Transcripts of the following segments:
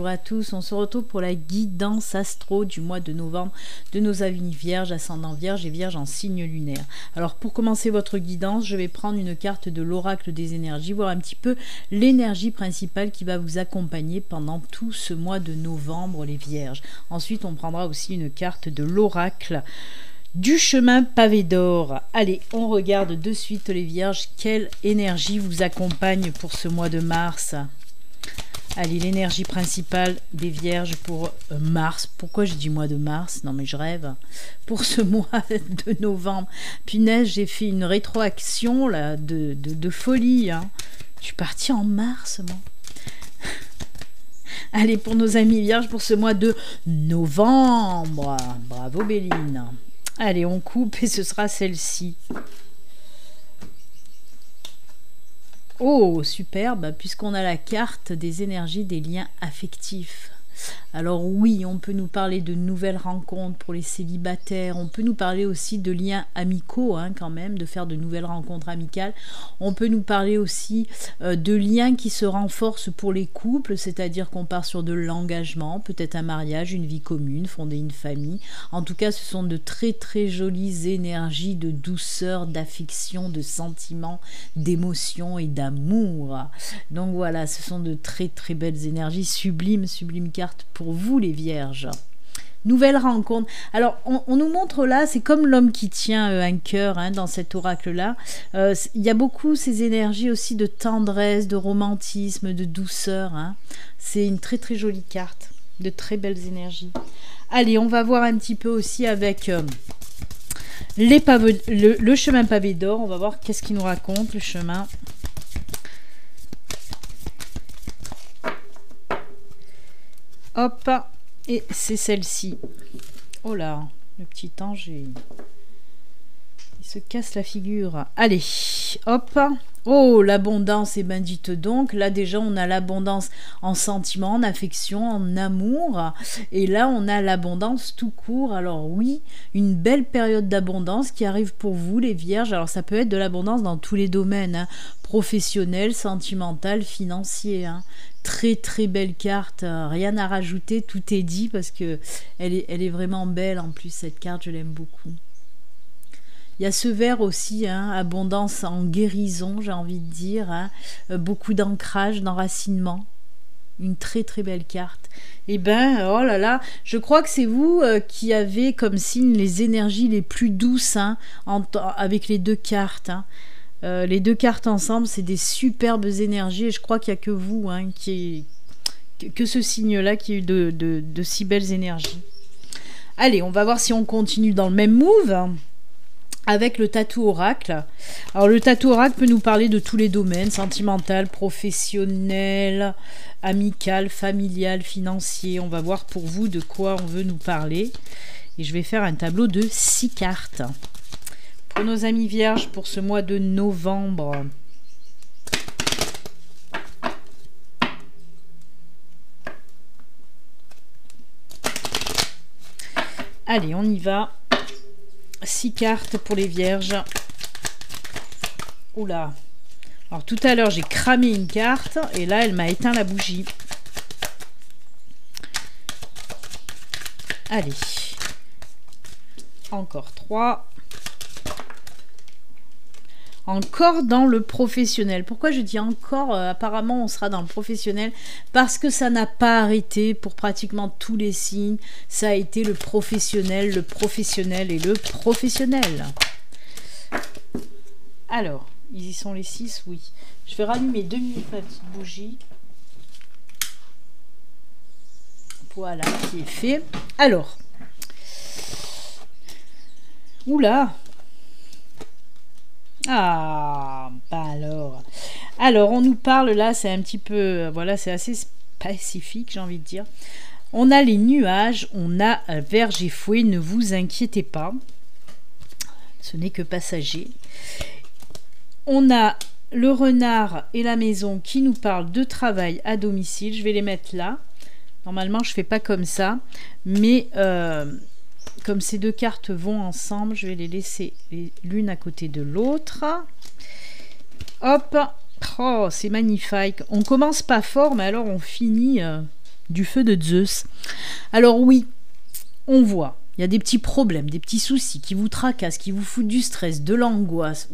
bonjour à tous, on se retrouve pour la guidance astro du mois de novembre de nos amis vierges, ascendant vierge et vierge en signe lunaire. Alors pour commencer votre guidance, je vais prendre une carte de l'oracle des énergies, voir un petit peu l'énergie principale qui va vous accompagner pendant tout ce mois de novembre les vierges. Ensuite on prendra aussi une carte de l'oracle du chemin pavé d'or. Allez, on regarde de suite les vierges, quelle énergie vous accompagne pour ce mois de mars. Allez, l'énergie principale des vierges pour mars. Pourquoi je dis mois de mars? Non mais je rêve. Pour ce mois de novembre. Punaise, j'ai fait une rétroaction là, de folie. Hein. Je suis partie en mars, moi. Allez, pour nos amis vierges, pour ce mois de novembre. Bravo Béline. Allez, on coupe et ce sera celle-ci. Oh, superbe, puisqu'on a la carte des énergies des liens affectifs. Alors oui, on peut nous parler de nouvelles rencontres pour les célibataires, on peut nous parler aussi de liens amicaux, hein, quand même, de faire de nouvelles rencontres amicales. On peut nous parler aussi de liens qui se renforcent pour les couples, c'est-à-dire qu'on part sur de l'engagement, peut-être un mariage, une vie commune, fonder une famille. En tout cas, ce sont de très très jolies énergies de douceur, d'affection, de sentiments, d'émotion et d'amour. Donc voilà, ce sont de très très belles énergies, sublimes cartes pour vous les vierges. Nouvelle rencontre. Alors on nous montre là, c'est comme l'homme qui tient un cœur, hein, dans cet oracle là. Il y a beaucoup ces énergies aussi de tendresse, de romantisme, de douceur, hein. C'est une très très jolie carte, de très belles énergies. Allez, on va voir un petit peu aussi avec le chemin pavé d'or. On va voir qu'est-ce qu'il nous raconte le chemin. Hop, et c'est celle-ci. Oh là, le petit ange, il se casse la figure. Allez, hop. Oh, l'abondance, et ben dites donc. Là, déjà, on a l'abondance en sentiments, en affection, en amour. Et là, on a l'abondance tout court. Alors oui, une belle période d'abondance qui arrive pour vous, les vierges. Alors, ça peut être de l'abondance dans tous les domaines, hein, professionnel, sentimental, financier, hein. Très très belle carte, rien à rajouter, tout est dit parce que elle est vraiment belle en plus, cette carte, je l'aime beaucoup. Il y a ce vert aussi, hein, abondance en guérison, j'ai envie de dire, hein, beaucoup d'ancrage, d'enracinement. Une très très belle carte. Et ben, oh là là, je crois que c'est vous qui avez comme signe les énergies les plus douces, hein, avec les deux cartes, hein. Les deux cartes ensemble, c'est des superbes énergies et je crois qu'il n'y a que vous, hein, que ce signe-là qui a eu de si belles énergies. Allez, on va voir si on continue dans le même move avec le tatou oracle. Alors le tatou oracle peut nous parler de tous les domaines, sentimental, professionnel, amical, familial, financier. On va voir pour vous de quoi on veut nous parler. Et je vais faire un tableau de 6 cartes. Pour nos amis vierges, pour ce mois de novembre. Allez, on y va. 6 cartes pour les vierges. Oula. Alors tout à l'heure, j'ai cramé une carte et là, elle m'a éteint la bougie. Allez. Encore 3. Encore dans le professionnel. Pourquoi je dis encore? Apparemment, on sera dans le professionnel parce que ça n'a pas arrêté pour pratiquement tous les signes. Ça a été le professionnel et le professionnel. Alors, ils y sont les 6, oui. Je vais rallumer 2 minutes ma petite bougie. Voilà, qui est fait. Alors. Oula! Ah, bah alors. Alors, on nous parle là, c'est un petit peu, voilà, c'est assez spécifique, j'ai envie de dire. On a les nuages, on a Verge et Fouet, ne vous inquiétez pas. Ce n'est que passager. On a le renard et la maison qui nous parlent de travail à domicile. Je vais les mettre là. Normalement, je ne fais pas comme ça, mais comme ces deux cartes vont ensemble, je vais les laisser l'une à côté de l'autre. Hop, oh, c'est magnifique. On commence pas fort, mais alors on finit du feu de Zeus. Alors oui, on voit, il y a des petits problèmes, des petits soucis qui vous tracassent, qui vous foutent du stress, de l'angoisse.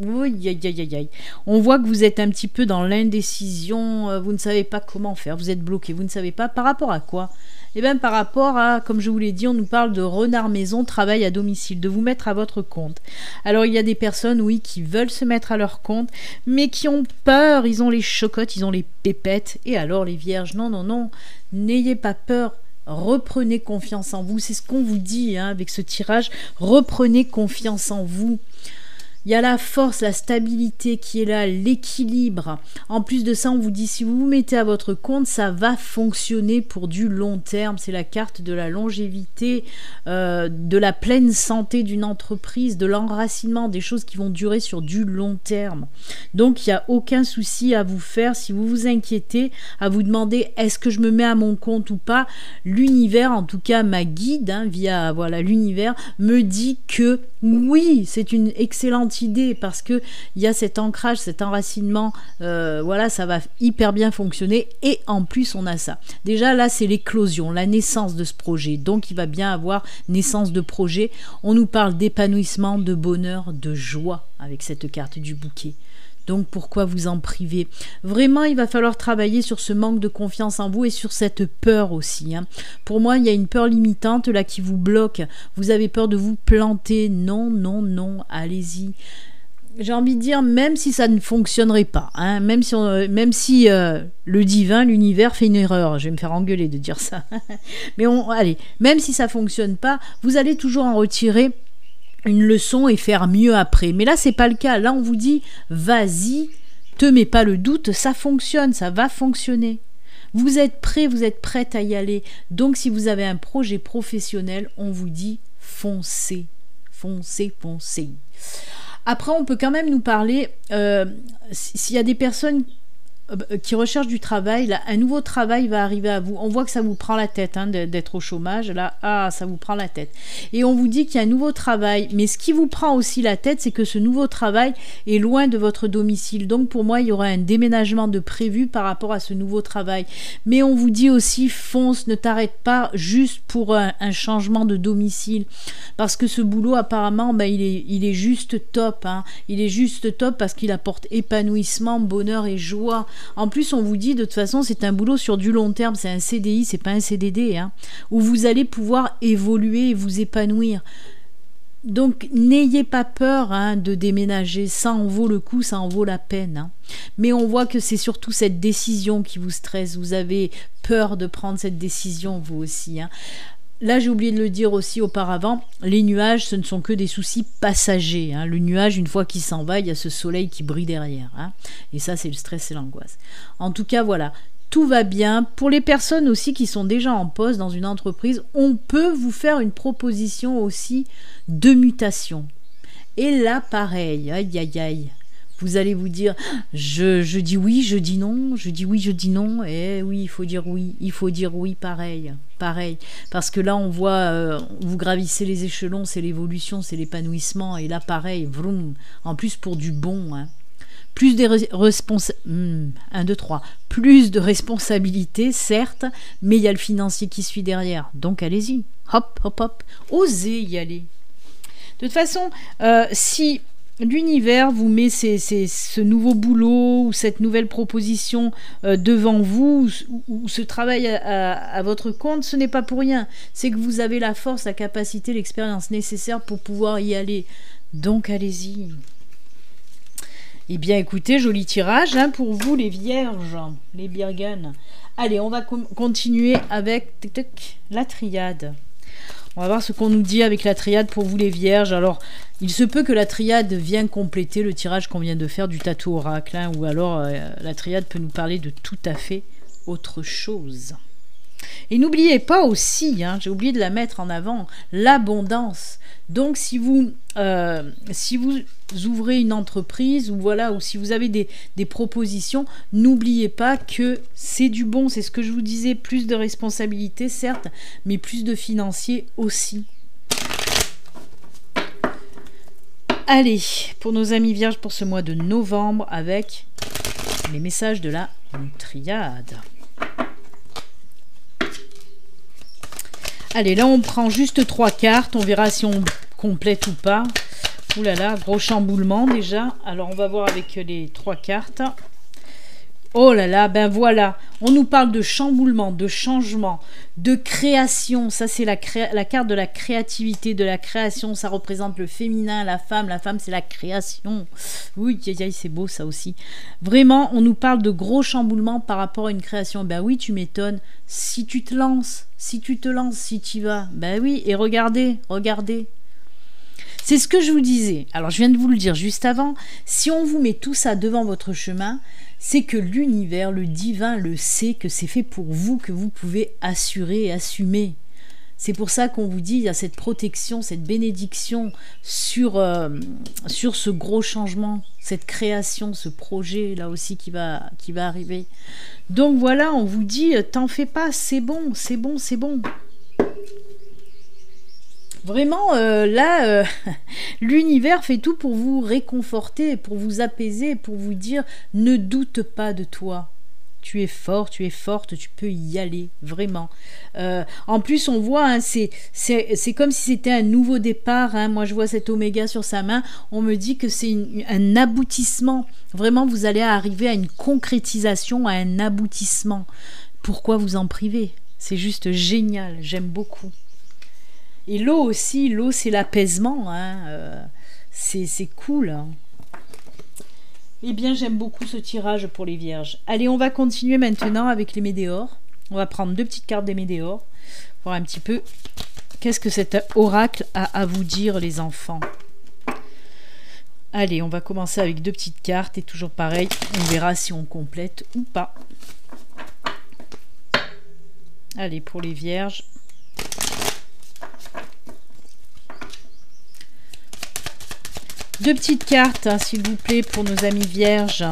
On voit que vous êtes un petit peu dans l'indécision, vous ne savez pas comment faire, vous êtes bloqué, vous ne savez pas par rapport à quoi. Eh bien, par rapport à, comme je vous l'ai dit, on nous parle de renard maison, travail à domicile, de vous mettre à votre compte. Alors, il y a des personnes, oui, qui veulent se mettre à leur compte, mais qui ont peur, ils ont les chocottes, ils ont les pépettes. Et alors, les vierges, non, non, non, n'ayez pas peur. Reprenez confiance en vous, c'est ce qu'on vous dit avec ce tirage, reprenez confiance en vous. Il y a la force, la stabilité qui est là, l'équilibre. En plus de ça, on vous dit, si vous vous mettez à votre compte, ça va fonctionner pour du long terme. C'est la carte de la longévité, de la pleine santé d'une entreprise, de l'enracinement, des choses qui vont durer sur du long terme. Donc, il n'y a aucun souci à vous faire. Si vous vous inquiétez, à vous demander, est-ce que je me mets à mon compte ou pas? L'univers, en tout cas ma guide, via l'univers, me dit que oui, c'est une excellente idée parce que il y a cet ancrage, cet enracinement, ça va hyper bien fonctionner et en plus on a ça. Déjà là c'est l'éclosion, la naissance de ce projet, donc il va bien avoir naissance de projet. On nous parle d'épanouissement, de bonheur, de joie avec cette carte du bouquet. Donc pourquoi vous en priver? Vraiment, il va falloir travailler sur ce manque de confiance en vous et sur cette peur aussi. Pour moi, il y a une peur limitante là qui vous bloque. Vous avez peur de vous planter. Non, non, non, allez-y. J'ai envie de dire, même si ça ne fonctionnerait pas, même si le divin, l'univers fait une erreur, je vais me faire engueuler de dire ça. Mais allez, même si ça ne fonctionne pas, vous allez toujours en retirer une leçon et faire mieux après. Mais là, c'est pas le cas. Là, on vous dit, vas-y, te mets pas le doute, ça fonctionne, ça va fonctionner. Vous êtes prêt, vous êtes prête à y aller. Donc, si vous avez un projet professionnel, on vous dit, foncez, foncez, foncez. Après, on peut quand même nous parler, s'il y a des personnes qui recherchent du travail, là, un nouveau travail va arriver à vous. On voit que ça vous prend la tête d'être au chômage, là, ça vous prend la tête. Et on vous dit qu'il y a un nouveau travail, mais ce qui vous prend aussi la tête, c'est que ce nouveau travail est loin de votre domicile. Donc pour moi, il y aura un déménagement de prévu par rapport à ce nouveau travail. Mais on vous dit aussi, fonce, ne t'arrête pas juste pour un changement de domicile. Parce que ce boulot, apparemment, il est juste top. Il est juste top parce qu'il apporte épanouissement, bonheur et joie. En plus, on vous dit, de toute façon, c'est un boulot sur du long terme, c'est un CDI, c'est pas un CDD, où vous allez pouvoir évoluer et vous épanouir. Donc, n'ayez pas peur de déménager, ça en vaut le coup, ça en vaut la peine. Mais on voit que c'est surtout cette décision qui vous stresse, vous avez peur de prendre cette décision, vous aussi. Là, j'ai oublié de le dire aussi auparavant, les nuages, ce ne sont que des soucis passagers. Le nuage, une fois qu'il s'en va, il y a ce soleil qui brille derrière. Et ça, c'est le stress et l'angoisse. En tout cas, voilà, tout va bien. Pour les personnes aussi qui sont déjà en poste dans une entreprise, on peut vous faire une proposition aussi de mutation. Et là, pareil, aïe, aïe, aïe. Vous allez vous dire, je dis oui, je dis non, je dis oui, je dis non, et oui, il faut dire oui, pareil, parce que là on voit, vous gravissez les échelons, c'est l'évolution, c'est l'épanouissement, et là pareil, vroom, en plus pour du bon, plus de plus de responsabilités, certes, mais il y a le financier qui suit derrière, donc allez-y, hop, hop, hop, osez y aller. De toute façon, si l'univers vous met ce nouveau boulot ou cette nouvelle proposition devant vous ou ce travail à votre compte, ce n'est pas pour rien. C'est que vous avez la force, la capacité, l'expérience nécessaire pour pouvoir y aller. Donc allez-y. Eh bien écoutez, joli tirage pour vous les vierges, les Birgan. Allez, on va continuer avec la triade. On va voir ce qu'on nous dit avec la triade pour vous les vierges. Alors, il se peut que la triade vienne compléter le tirage qu'on vient de faire du tatou oracle, ou alors la triade peut nous parler de tout à fait autre chose. Et n'oubliez pas aussi, j'ai oublié de la mettre en avant, l'abondance. Donc si vous ouvrez une entreprise ou si vous avez des propositions, n'oubliez pas que c'est du bon, c'est ce que je vous disais, plus de responsabilités certes, mais plus de financiers aussi. Allez, pour nos amis vierges pour ce mois de novembre avec les messages de la triade. Allez, là, on prend juste 3 cartes. On verra si on complète ou pas. Ouh là là, gros chamboulement déjà. Alors, on va voir avec les 3 cartes. Oh là là, ben voilà. On nous parle de chamboulement, de changement, de création. Ça, c'est la carte de la créativité, de la création. Ça représente le féminin, la femme. La femme, c'est la création. Oui, c'est beau ça aussi. Vraiment, on nous parle de gros chamboulements par rapport à une création. Ben oui, tu m'étonnes. Si tu te lances, si tu y vas. Ben oui, et regardez. C'est ce que je vous disais. Alors, je viens de vous le dire juste avant. Si on vous met tout ça devant votre chemin, c'est que l'univers, le divin le sait, que c'est fait pour vous, que vous pouvez assurer et assumer. C'est pour ça qu'on vous dit, il y a cette protection, cette bénédiction sur ce gros changement, cette création, ce projet là aussi qui va arriver. Donc voilà, on vous dit, t'en fais pas, c'est bon. Vraiment, l'univers fait tout pour vous réconforter, pour vous apaiser, pour vous dire « Ne doute pas de toi. Tu es fort, tu es forte, tu peux y aller, vraiment. » En plus, on voit, hein, c'est comme si c'était un nouveau départ. Hein. Moi, je vois cet oméga sur sa main. On me dit que c'est un aboutissement. Vraiment, vous allez arriver à une concrétisation, à un aboutissement. Pourquoi vous en priver? C'est juste génial, j'aime beaucoup. Et l'eau aussi, l'eau c'est l'apaisement, hein. C'est cool. Hein. Eh bien j'aime beaucoup ce tirage pour les vierges. Allez, on va continuer maintenant avec les météores. On va prendre 2 petites cartes des météores, voir un petit peu qu'est-ce que cet oracle a à vous dire les enfants. Allez, on va commencer avec 2 petites cartes et toujours pareil, on verra si on complète ou pas. Allez, pour les vierges. Deux petites cartes, hein, s'il vous plaît, pour nos amis vierges.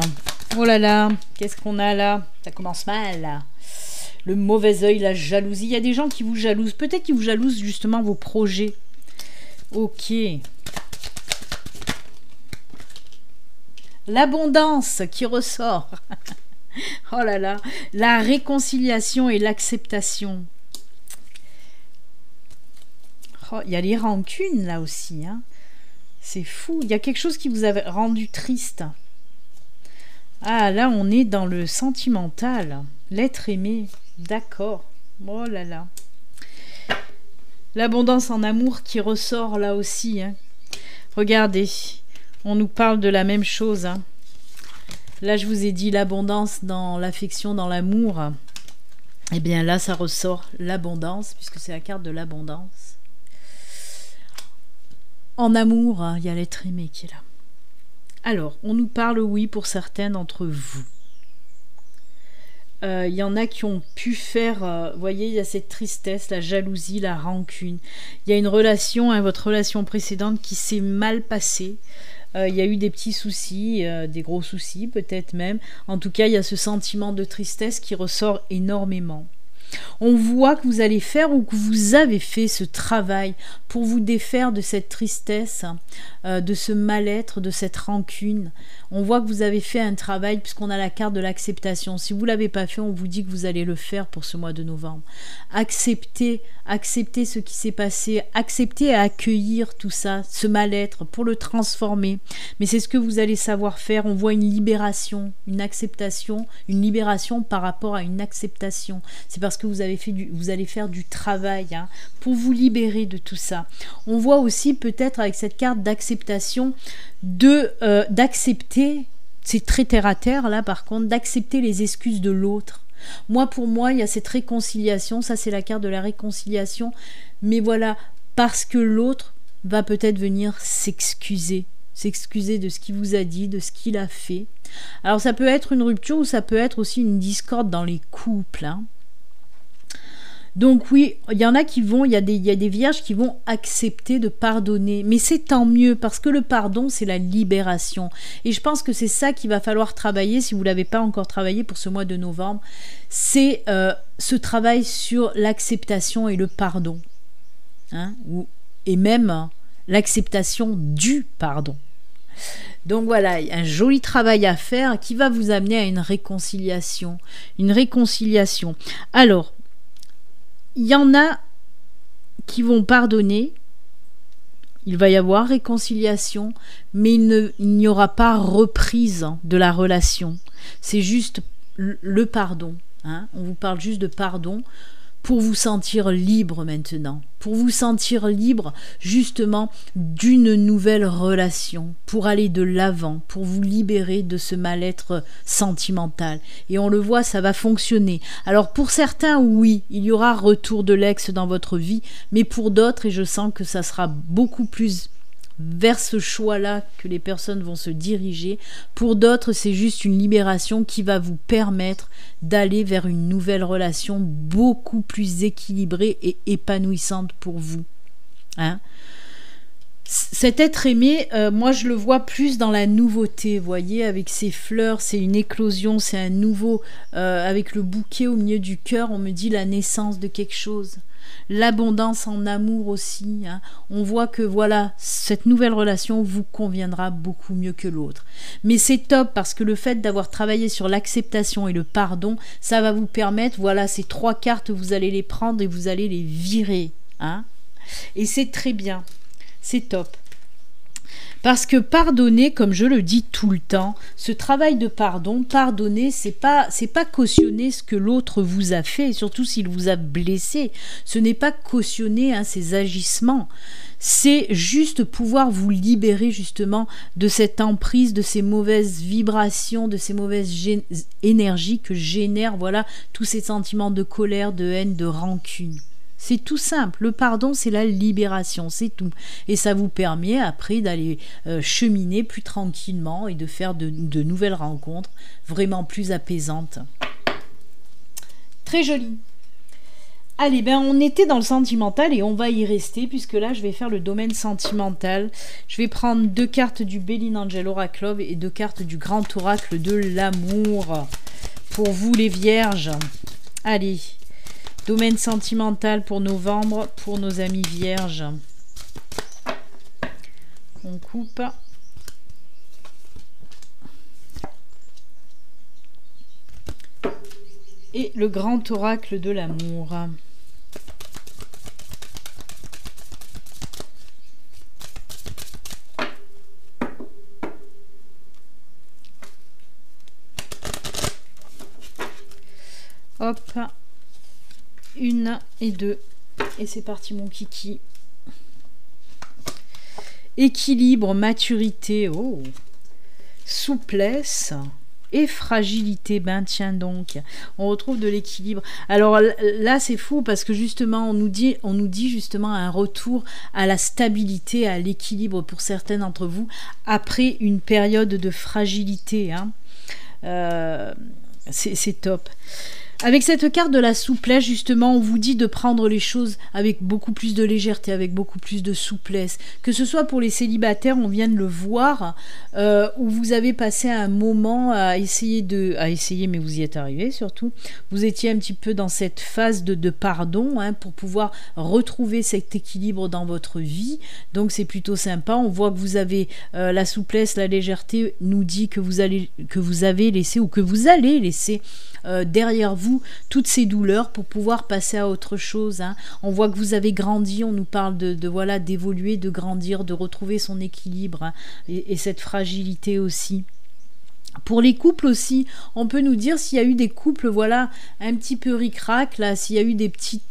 Oh là là, qu'est-ce qu'on a là? Ça commence mal, là. Le mauvais œil, la jalousie. Il y a des gens qui vous jalousent. Peut-être qu'ils vous jalousent justement vos projets. Ok. L'abondance qui ressort. Oh là là. La réconciliation et l'acceptation. Oh, il y a les rancunes là aussi, hein. C'est fou. Il y a quelque chose qui vous a rendu triste. Ah, là, on est dans le sentimental. L'être aimé. D'accord. Oh là là. L'abondance en amour qui ressort là aussi. Hein. Regardez. On nous parle de la même chose. Hein. Là, je vous ai dit l'abondance dans l'affection, dans l'amour. Eh bien, là, ça ressort l'abondance, puisque c'est la carte de l'abondance. En amour, il y a l'être aimé qui est là. Alors, on nous parle, oui, pour certains d'entre vous. Il y en a qui ont pu faire, vous voyez, il y a cette tristesse, la jalousie, la rancune. Il y a une relation, hein, votre relation précédente qui s'est mal passée. Il y a eu des petits soucis, des gros soucis peut-être même. En tout cas, il y a ce sentiment de tristesse qui ressort énormément. On voit que vous allez faire ou que vous avez fait ce travail pour vous défaire de cette tristesse, de ce mal-être, de cette rancune. On voit que vous avez fait un travail puisqu'on a la carte de l'acceptation. Si vous ne l'avez pas fait, on vous dit que vous allez le faire pour ce mois de novembre. Acceptez ce qui s'est passé, acceptez et accueillir tout ça, ce mal-être, pour le transformer. Mais c'est ce que vous allez savoir faire. On voit une libération, une acceptation, une libération par rapport à une acceptation. C'est parce que vous allez faire du travail, hein, pour vous libérer de tout ça. On voit aussi peut-être avec cette carte d'acceptation d'accepter, c'est très terre à terre là par contre, d'accepter les excuses de l'autre. Pour moi, il y a cette réconciliation, ça c'est la carte de la réconciliation, mais voilà, parce que l'autre va peut-être venir s'excuser de ce qu'il vous a dit, de ce qu'il a fait. Alors ça peut être une rupture ou ça peut être aussi une discorde dans les couples, hein. Donc oui, il y en a qui vont, il y a des vierges qui vont accepter de pardonner. Mais c'est tant mieux parce que le pardon, c'est la libération. Et je pense que c'est ça qu'il va falloir travailler si vous ne l'avez pas encore travaillé pour ce mois de novembre. C'est ce travail sur l'acceptation et le pardon. Hein, et même l'acceptation du pardon. Donc voilà, il y a un joli travail à faire qui va vous amener à une réconciliation. Alors, il y en a qui vont pardonner. Il va y avoir réconciliation, mais il n'y aura pas reprise de la relation. C'est juste le pardon. Hein. On vous parle juste de pardon pour vous sentir libre maintenant. Pour vous sentir libre justement d'une nouvelle relation. Pour aller de l'avant, pour vous libérer de ce mal-être sentimental. Et on le voit, ça va fonctionner. Alors pour certains, oui, il y aura retour de l'ex dans votre vie, mais pour d'autres, et je sens que ça sera beaucoup plus vers ce choix-là que les personnes vont se diriger. Pour d'autres, c'est juste une libération qui va vous permettre d'aller vers une nouvelle relation beaucoup plus équilibrée et épanouissante pour vous. Hein? Cet être aimé, moi je le vois plus dans la nouveauté, vous voyez, avec ces fleurs, c'est une éclosion, c'est un nouveau, avec le bouquet au milieu du cœur, on me dit la naissance de quelque chose. L'abondance en amour aussi, hein. On voit que voilà, cette nouvelle relation vous conviendra beaucoup mieux que l'autre. Mais c'est top parce que le fait d'avoir travaillé sur l'acceptation et le pardon, ça va vous permettre, voilà, ces 3 cartes, vous allez les prendre et vous allez les virer. Hein. Et c'est très bien, c'est top. Parce que pardonner, comme je le dis tout le temps, ce travail de pardon, pardonner, c'est pas cautionner ce que l'autre vous a fait, surtout s'il vous a blessé. Ce n'est pas cautionner ses agissements. C'est juste pouvoir vous libérer justement de cette emprise, de ces mauvaises vibrations, de ces mauvaises énergies que génèrent, voilà, tous ces sentiments de colère, de haine, de rancune. C'est tout simple. Le pardon, c'est la libération, c'est tout. Et ça vous permet après d'aller cheminer plus tranquillement et de faire de nouvelles rencontres vraiment plus apaisantes. Très joli. Allez, ben on était dans le sentimental et on va y rester puisque là, je vais faire le domaine sentimental. Je vais prendre 2 cartes du Béline Angel Oracle Love et 2 cartes du Grand Oracle de l'amour. Pour vous, les vierges. Allez. Domaine sentimental pour novembre, pour nos amis vierges. On coupe. Et le grand oracle de l'amour. Hop. 1 et 2 et c'est parti mon kiki. Équilibre, maturité, oh, souplesse et fragilité. Ben tiens donc, on retrouve de l'équilibre. Alors là c'est fou parce que justement on nous dit justement un retour à la stabilité, à l'équilibre pour certains d'entre vous après une période de fragilité. Hein. C'est top. Avec cette carte de la souplesse, justement, on vous dit de prendre les choses avec beaucoup plus de légèreté, avec beaucoup plus de souplesse. Que ce soit pour les célibataires, on vient de le voir, où vous avez passé un moment à essayer, mais vous y êtes arrivé surtout. Vous étiez un petit peu dans cette phase de pardon, hein, pour pouvoir retrouver cet équilibre dans votre vie. Donc c'est plutôt sympa. On voit que vous avez la souplesse, la légèreté nous dit que vous avez laissé ou que vous allez laisser derrière vous toutes ces douleurs pour pouvoir passer à autre chose. Hein. On voit que vous avez grandi, on nous parle voilà, d'évoluer, de grandir, de retrouver son équilibre, hein, et cette fragilité aussi. Pour les couples aussi, on peut nous dire s'il y a eu des couples, voilà, un petit peu ric-rac, là, s'il y a eu des petits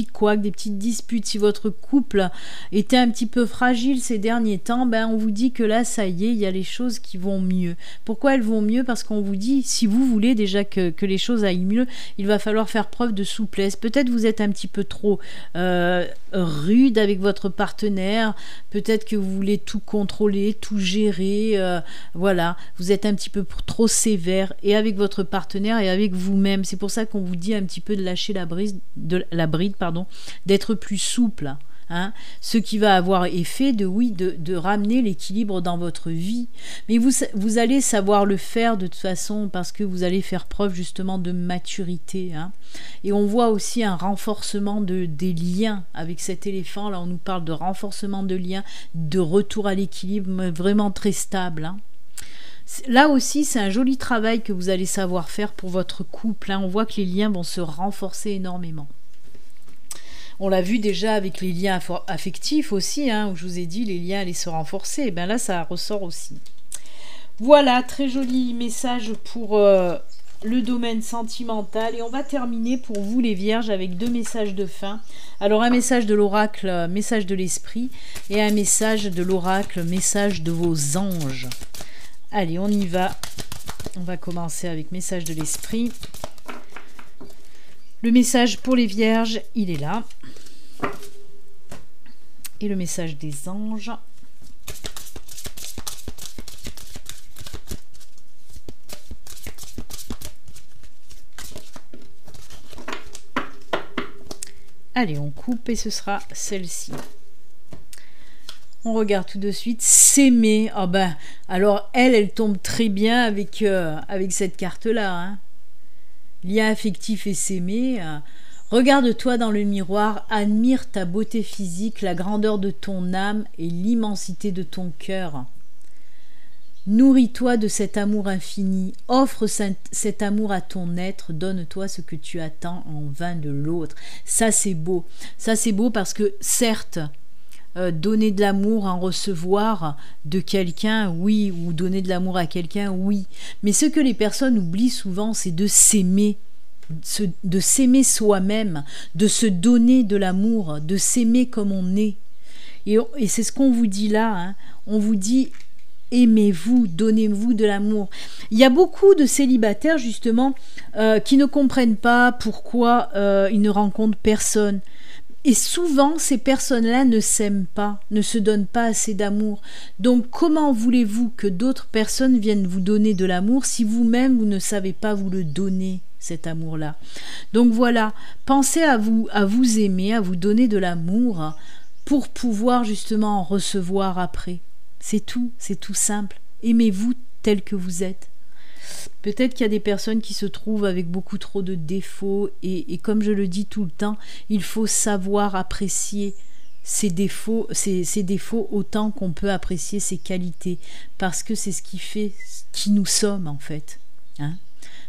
couacs, des petites disputes, si votre couple était un petit peu fragile ces derniers temps, ben on vous dit que là, ça y est, il y a les choses qui vont mieux. Pourquoi elles vont mieux? Parce qu'on vous dit, si vous voulez déjà que les choses aillent mieux, il va falloir faire preuve de souplesse. Peut-être vous êtes un petit peu trop rude avec votre partenaire, peut-être que vous voulez tout contrôler, tout gérer, voilà, vous êtes un petit peu trop sévère et avec votre partenaire et avec vous-même. C'est pour ça qu'on vous dit un petit peu de lâcher la bride, d'être plus souple. Hein, ce qui va avoir effet de ramener l'équilibre dans votre vie. Mais vous allez savoir le faire de toute façon parce que vous allez faire preuve justement de maturité. Hein. Et on voit aussi un renforcement des liens avec cet éléphant. Là, on nous parle de renforcement de liens, de retour à l'équilibre vraiment très stable. Hein. Là aussi, c'est un joli travail que vous allez savoir faire pour votre couple. Hein. On voit que les liens vont se renforcer énormément. On l'a vu déjà avec les liens affectifs aussi, hein, où je vous ai dit les liens allaient se renforcer. Et bien là, ça ressort aussi. Voilà, très joli message pour le domaine sentimental. Et on va terminer pour vous les vierges avec 2 messages de fin. Alors un message de l'oracle, message de l'esprit, et un message de l'oracle, message de vos anges. Allez, on y va. On va commencer avec message de l'esprit. Le message pour les vierges, il est là. Et le message des anges. Allez, on coupe et ce sera celle-ci. On regarde tout de suite. S'aimer. Ah ben, alors elle tombe très bien avec cette carte-là. Hein. Lien affectif et s'aimer. Regarde-toi dans le miroir, admire ta beauté physique, la grandeur de ton âme et l'immensité de ton cœur. Nourris-toi de cet amour infini, offre cet amour à ton être, donne-toi ce que tu attends en vain de l'autre. Ça c'est beau parce que certes, donner de l'amour, en recevoir de quelqu'un, oui, ou donner de l'amour à quelqu'un, oui. Mais ce que les personnes oublient souvent, c'est de s'aimer, de s'aimer soi-même, de se donner de l'amour, de s'aimer comme on est. Et c'est ce qu'on vous dit là, hein. On vous dit aimez-vous, donnez-vous de l'amour. Il y a beaucoup de célibataires justement qui ne comprennent pas pourquoi ils ne rencontrent personne. Et souvent, ces personnes-là ne s'aiment pas, ne se donnent pas assez d'amour. Donc, comment voulez-vous que d'autres personnes viennent vous donner de l'amour si vous-même, vous ne savez pas vous le donner, cet amour-là? Donc voilà, pensez à vous aimer, à vous donner de l'amour pour pouvoir justement en recevoir après. C'est tout simple. Aimez-vous tel que vous êtes. Peut-être qu'il y a des personnes qui se trouvent avec beaucoup trop de défauts et comme je le dis tout le temps, il faut savoir apprécier ses défauts autant qu'on peut apprécier ses qualités, parce que c'est ce qui fait qui nous sommes en fait. Hein?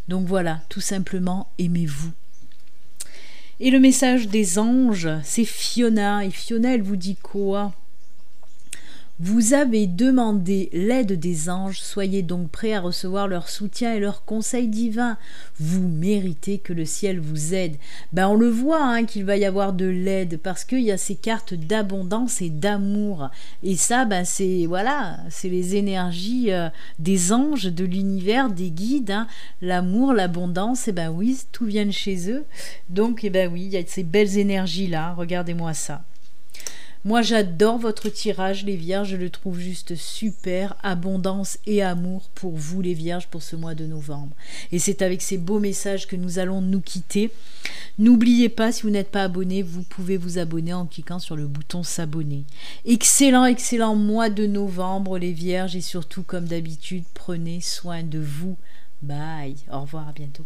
Donc voilà, tout simplement, aimez-vous. Et le message des anges, c'est Fiona. Et Fiona, elle vous dit quoi ? Vous avez demandé l'aide des anges, soyez donc prêts à recevoir leur soutien et leurs conseils divins. Vous méritez que le ciel vous aide. Ben on le voit hein, qu'il va y avoir de l'aide parce qu'il y a ces cartes d'abondance et d'amour. Et ça, ben c'est voilà, c'est les énergies des anges, de l'univers, des guides. Hein. L'amour, l'abondance, et ben oui, tout vient de chez eux. Donc, et ben oui, il y a ces belles énergies-là. Regardez-moi ça. Moi, j'adore votre tirage, les vierges, je le trouve juste super, abondance et amour pour vous, les vierges, pour ce mois de novembre. Et c'est avec ces beaux messages que nous allons nous quitter. N'oubliez pas, si vous n'êtes pas abonné, vous pouvez vous abonner en cliquant sur le bouton s'abonner. Excellent mois de novembre, les vierges, et surtout, comme d'habitude, prenez soin de vous. Bye, au revoir, à bientôt.